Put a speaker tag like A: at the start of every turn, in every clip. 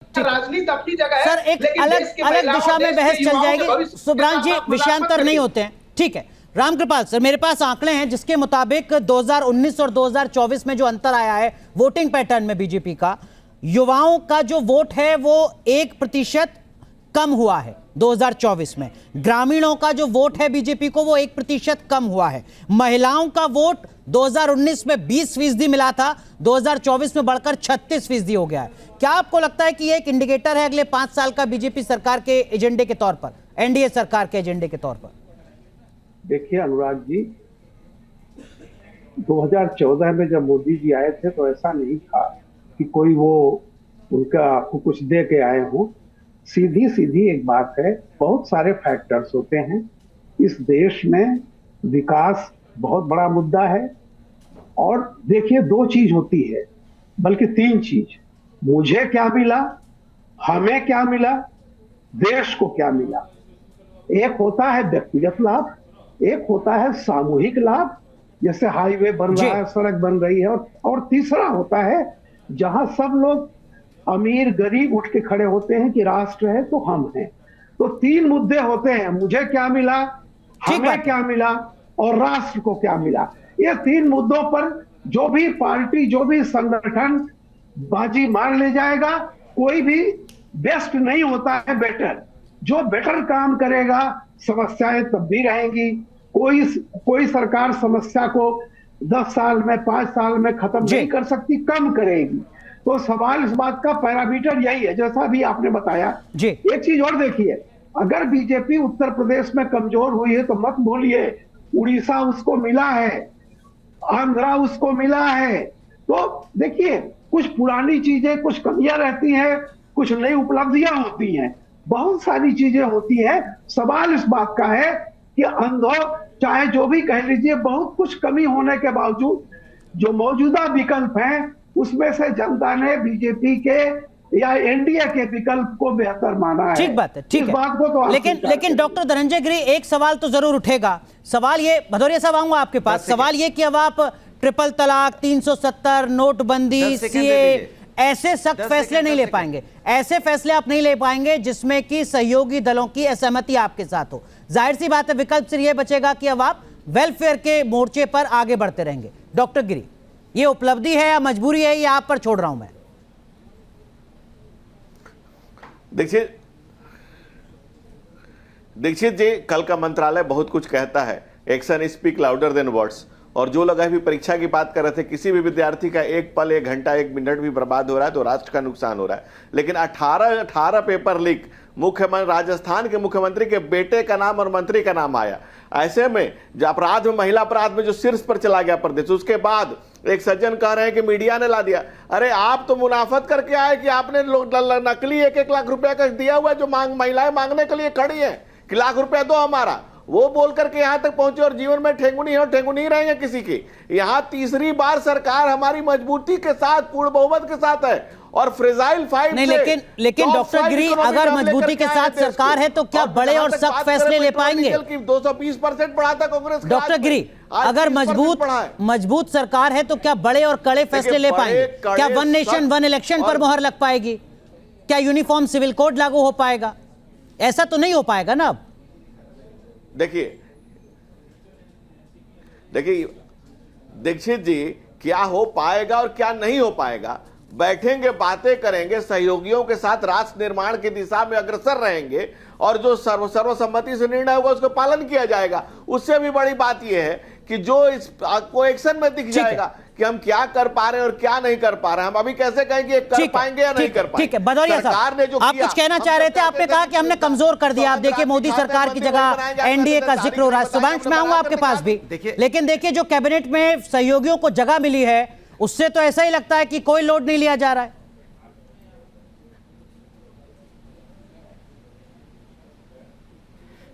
A: राजनीति अपनी जगह है
B: सर, एक अलग अलग दिशा में बहस चल जाएगी। सुब्रांत जी विषयांतर नहीं होते हैं, ठीक है। रामकृपाल सर, मेरे पास आंकड़े हैं जिसके मुताबिक 2019 और 2024 में जो अंतर आया है वोटिंग पैटर्न में बीजेपी का, युवाओं का जो वोट है वो 1% कम हुआ है 2024 में। ग्रामीणों का जो वोट है बीजेपी को वो 1% कम हुआ है। महिलाओं का वोट 2019 में 20% मिला था, 2024 में बढ़कर 36% हो गया है। क्या आपको लगता है कि ये एक इंडिकेटर है अगले 5 साल का बीजेपी सरकार के एजेंडे के तौर पर, एनडीए सरकार के एजेंडे के तौर पर?
C: देखिए अनुराग जी, 2014 में जब मोदी जी आए थे तो ऐसा नहीं था कि कोई वो उनका आपको कुछ दे के आए हों। सीधी सीधी एक बात है, बहुत सारे फैक्टर्स होते हैं इस देश में। विकास बहुत बड़ा मुद्दा है। और देखिए 2 चीज होती है, बल्कि 3 चीज। मुझे क्या मिला, हमें क्या मिला, देश को क्या मिला। एक होता है व्यक्तिगत लाभ, एक होता है सामूहिक लाभ, जैसे हाईवे बन रहा है, सड़क बन रही है। और तीसरा होता है जहां सब लोग अमीर गरीब उठ के खड़े होते हैं कि राष्ट्र है तो हम हैं। तो 3 मुद्दे होते हैं, मुझे क्या मिला, हमें क्या मिला और राष्ट्र को क्या मिला। ये 3 मुद्दों पर जो भी पार्टी, जो भी संगठन बाजी मार ले जाएगा, कोई भी बेस्ट नहीं होता है बेटर। जो बेटर काम करेगा समस्याएं तब भी रहेंगी। कोई सरकार समस्या को 10 साल में 5 साल में खत्म नहीं कर सकती, कम करेगी। तो सवाल इस बात का पैरामीटर यही है, जैसा भी आपने बताया। एक चीज और देखिए, अगर बीजेपी उत्तर प्रदेश में कमजोर हुई है तो मत भूलिए उड़ीसा उसको मिला है, आंध्रा उसको मिला है। तो देखिए कुछ पुरानी चीजें, कुछ कमियां रहती हैं, कुछ नई उपलब्धियां होती हैं, बहुत सारी चीजें होती हैं। सवाल इस बात का है कि अंधो चाहे जो भी कह लीजिए, बहुत कुछ कमी होने के बावजूद जो मौजूदा विकल्प हैं उसमें से जनता ने बीजेपी के या एनडीए के विकल्प को बेहतर माना है।
B: ठीक बात है, ठीक है। बात को तो लेकिन डॉक्टर धनंजय गिरी, एक सवाल तो जरूर उठेगा। सवाल ये, भदौरिया साहब आऊंगा आपके पास। सवाल ये कि अब आप ट्रिपल तलाक, 370, नोटबंदी, सीए, ऐसे सख्त फैसले नहीं ले पाएंगे। ऐसे फैसले आप नहीं ले पाएंगे जिसमें कि सहयोगी दलों की असहमति आपके साथ हो। जाहिर सी बात है विकल्प सिर्फ ये बचेगा कि अब आप वेलफेयर के मोर्चे पर आगे बढ़ते रहेंगे। डॉक्टर गिरी, ये उपलब्धि है या मजबूरी है, ये आप पर छोड़ रहा हूं मैं।
D: दीक्षित जी, कल का मंत्रालय बहुत कुछ कहता है, action speak louder than words. और जो लोग अभी परीक्षा की बात कर रहे थे, किसी भी विद्यार्थी का 1 पल, 1 घंटा, 1 मिनट भी बर्बाद हो रहा है तो राष्ट्र का नुकसान हो रहा है। लेकिन 18 पेपर लीक, मुख्यमंत्री राजस्थान के मुख्यमंत्री के बेटे का नाम और मंत्री का नाम आया। ऐसे में जो अपराध में, महिला अपराध में जो शीर्ष पर चला गया प्रदेश, उसके बाद एक सज्जन कह रहे हैं कि मीडिया ने ला दिया। अरे आप तो मुनाफत करके आए कि आपने नकली 1-1 लाख रुपया का दिया हुआ, जो महिलाएं मांगने के लिए खड़ी है कि लाख रुपया दो हमारा, वो बोल करके यहां तक पहुंचे और जीवन में ठेंगुनी हो, ठेंगुनी रहेंगे किसी की। यहां तीसरी बार सरकार हमारी मजबूती के साथ, पूर्ण बहुमत के साथ है और फ्रेजाइल 5
B: नहीं, लेकिन डॉक्टर गिरी, अगर मजबूती के साथ सरकार है तो क्या बड़े और सख्त फैसले ले पाएंगे?
D: 220% बढ़ा था कांग्रेस।
B: डॉक्टर गिरी, अगर मजबूत सरकार है तो क्या बड़े और कड़े फैसले ले पाएंगे? क्या 1 नेशन 1 इलेक्शन पर मोहर लग पाएगी? क्या यूनिफॉर्म सिविल कोड लागू हो पाएगा? ऐसा तो नहीं हो पाएगा ना। अब
D: देखिए दीक्षित जी, क्या हो पाएगा और क्या नहीं हो पाएगा, बैठेंगे, बातें करेंगे, सहयोगियों के साथ राष्ट्र निर्माण की दिशा में अग्रसर रहेंगे और जो सर्वसम्मति से निर्णय होगा उसका पालन किया जाएगा। उससे भी बड़ी बात यह है कि जो इस को एक्शन में दिख जाएगा कि हम क्या कर पा रहे हैं और क्या नहीं कर पा रहे हैं। हम अभी कैसे कहेंगे कर पाएंगे या नहीं कर पाएंगे?
B: ठीक है, भदौरिया साहब, आप कुछ कहना चाह रहे थे, आपने कहा कि हमने कमजोर कर दिया। आप देखिए मोदी सरकार की जगह एनडीए का जिक्र हो रहा है। सुभाष, मैं आऊंगा आपके पास भी, लेकिन देखिए जो कैबिनेट में सहयोगियों को जगह मिली है उससे तो ऐसा ही लगता है कि कोई लोड नहीं लिया जा रहा है।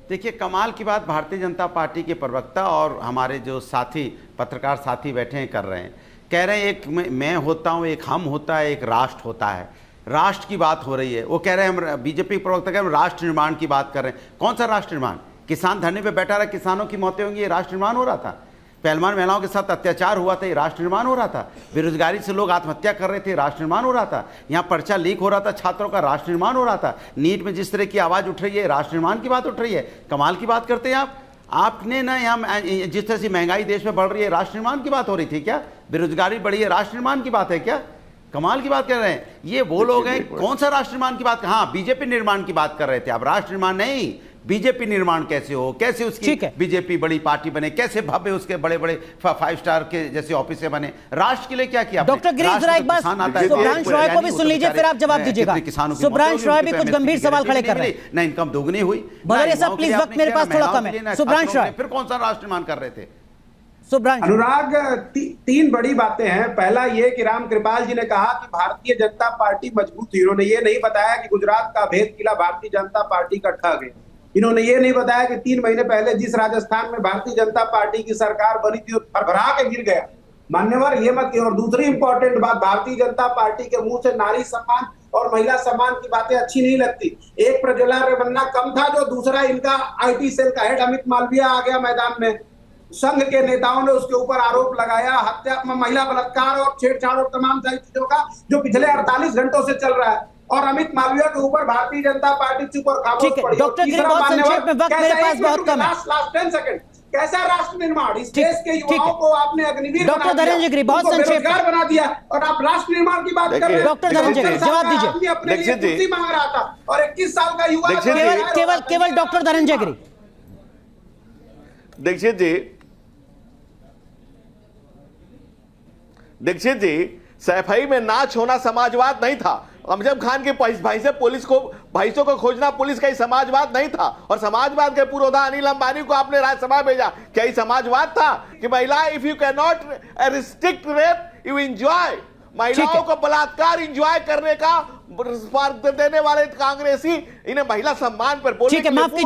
E: देखिए कमाल की बात, भारतीय जनता पार्टी के प्रवक्ता और हमारे जो साथी पत्रकार साथी बैठे हैं कर रहे हैं, कह रहे हैं एक मैं होता हूं, एक हम होता है, एक राष्ट्र होता है। राष्ट्र की बात हो रही है। वो कह रहे हैं, हम बीजेपी प्रवक्ता कह रहे हैं राष्ट्र निर्माण की बात कर रहे हैं। कौन सा राष्ट्र निर्माण? किसान धरने पे बैठा रहा, किसानों की मौतें होंगी, ये राष्ट्र निर्माण हो रहा था? पहलवान महिलाओं के साथ अत्याचार हुआ था, ये राष्ट्र निर्माण हो रहा था। बेरोजगारी से लोग आत्महत्या कर रहे थे, राष्ट्र निर्माण हो रहा था। यहाँ पर्चा लीक हो रहा था छात्रों का, राष्ट्र निर्माण हो रहा था। नीट में जिस तरह की आवाज़ उठ रही है, राष्ट्र निर्माण की बात उठ रही है। कमाल की बात करते हैं आप। आपने ना यहाँ जिस तरह से महंगाई देश में बढ़ रही है, राष्ट्र निर्माण की बात हो रही थी क्या? बेरोजगारी बढ़ी है, राष्ट्र निर्माण की बात है क्या? कमाल की बात कर रहे हैं। ये वो लोग हैं, कौन सा राष्ट्र निर्माण की बात? हाँ, बीजेपी निर्माण की बात कर रहे थे आप, राष्ट्र निर्माण नहीं। बीजेपी निर्माण कैसे हो, कैसे उसकी बीजेपी बड़ी पार्टी बने, कैसे भव्य उसके बड़े बड़े 5 स्टार के जैसे ऑफिस से बने, राष्ट्र के लिए क्या किया?
B: डॉक्टर गिरीश जरा एक बार सुब्रांश रॉय को भी सुन लीजिए, फिर आप जवाब दीजिएगा। सुब्रांश रॉय भी कुछ गंभीर सवाल खड़े कर रहे हैं।
E: ना इनकम दोगुनी हुई।
B: भदौरिया साहब प्लीज, वक्त मेरे पास थोड़ा कम है। सुब्रांश रॉय
E: फिर कौन सा राष्ट्र निर्माण कर रहे थे?
A: अनुराग, तीन बड़ी बातें हैं। पहला ये कि राम कृपाल जी ने कहा कि भारतीय जनता पार्टी मजबूत थी। इन्होंने ये नहीं बताया कि गुजरात का भेद किला भारतीय जनता पार्टी का ठग है। इन्होंने ये नहीं बताया कि 3 महीने पहले जिस राजस्थान में भारतीय जनता पार्टी की सरकार बनी थी, भरभरा के गिर गया। मान्यवर ये मत। और दूसरी इंपॉर्टेंट बात, भारतीय जनता पार्टी के मुंह से नारी सम्मान और महिला सम्मान की बातें अच्छी नहीं लगती। एक प्रज्वला रेवन्ना कम था, जो दूसरा इनका IT सेल का हेड अमित मालवीय आ गया मैदान में। संघ के नेताओं ने उसके ऊपर आरोप लगाया, हत्या, महिला बलात्कार और छेड़छाड़ और तमाम सारी चीजों का, जो पिछले 48 घंटों से चल रहा है। और अमित मालवीय के ऊपर भारतीय जनता पार्टी चुप और खामोश पड़ी।
B: डॉक्टर गिरीश, बहुत संक्षेप में, वक्त मेरे पास बहुत कम है।
A: लास्ट 10 सेकंड, कैसा राष्ट्र निर्माण? इस देश के युवाओं को आपने अग्निवीर
B: डॉक्टर धनंजय गिरी, बहुत संक्षेप
A: बना दिया, और आप राष्ट्र निर्माण की बात कर रहे हैं।
B: डॉक्टर धनंजय गिरी, जवाब दीजिए।
A: अपने लिए कुर्सी मांग रहा था और 21 साल का युवा
B: केवल डॉक्टर धनंजय गिरी।
D: दीक्षित जी, सैफई में नाच होना समाजवाद नहीं था। अमजद खान के भाई से भैंसों को खोजना पुलिस का ही समाजवाद नहीं था। और समाजवाद के पूर्वोधा अनिल अंबानी को आपने राज्यसभा भेजा, क्या ही समाजवाद था कि महिला, if you can not restrict rape you enjoy, महिलाओं को बलात्कार एंजॉय करने का देने वाले कांग्रेसी इन्हें महिला सम्मान पर बोलने
B: ठीक है, माफ कीजिए।